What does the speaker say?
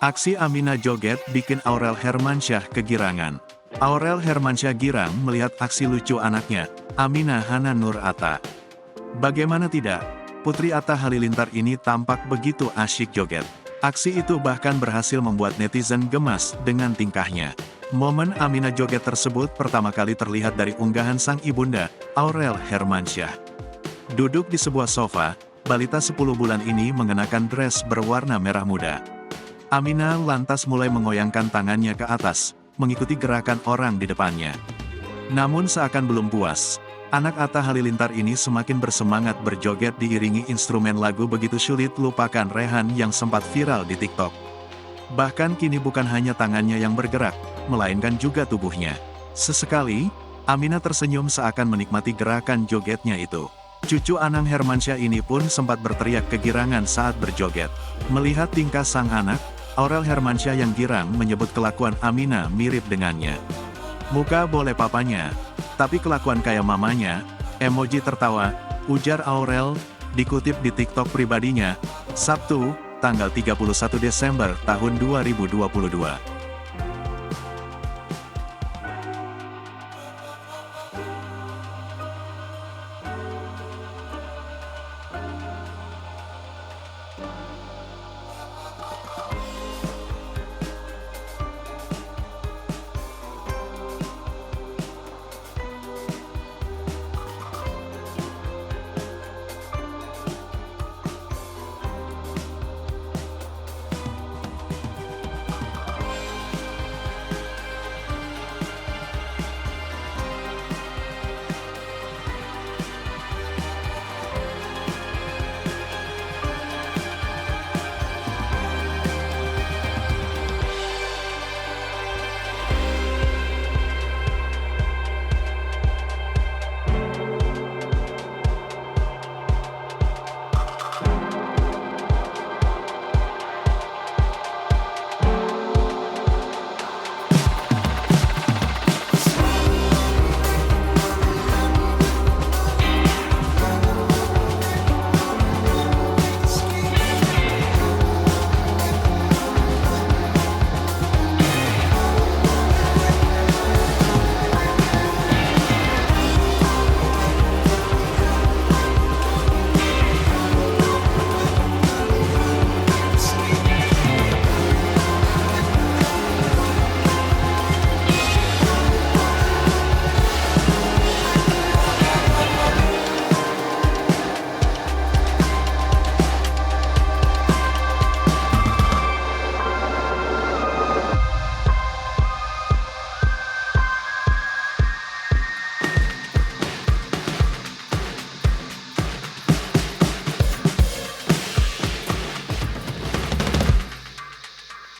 Aksi Aminah joget bikin Aurel Hermansyah kegirangan. Aurel Hermansyah girang melihat aksi lucu anaknya, Aminah Hana Nur Atta. Bagaimana tidak, Putri Atta Halilintar ini tampak begitu asyik joget. Aksi itu bahkan berhasil membuat netizen gemas dengan tingkahnya. Momen Aminah joget tersebut pertama kali terlihat dari unggahan sang ibunda, Aurel Hermansyah. Duduk di sebuah sofa, balita 10 bulan ini mengenakan dress berwarna merah muda. Aminah lantas mulai mengoyangkan tangannya ke atas, mengikuti gerakan orang di depannya. Namun seakan belum puas, anak Atta Halilintar ini semakin bersemangat berjoget diiringi instrumen lagu Begitu Sulit Lupakan Rehan yang sempat viral di TikTok. Bahkan kini bukan hanya tangannya yang bergerak, melainkan juga tubuhnya. Sesekali, Aminah tersenyum seakan menikmati gerakan jogetnya itu. Cucu Anang Hermansyah ini pun sempat berteriak kegirangan saat berjoget. Melihat tingkah sang anak, Aurel Hermansyah yang girang menyebut kelakuan Aminah mirip dengannya. Muka boleh papanya, tapi kelakuan kayak mamanya, emoji tertawa, ujar Aurel, dikutip di TikTok pribadinya, Sabtu, tanggal 31 Desember tahun 2022.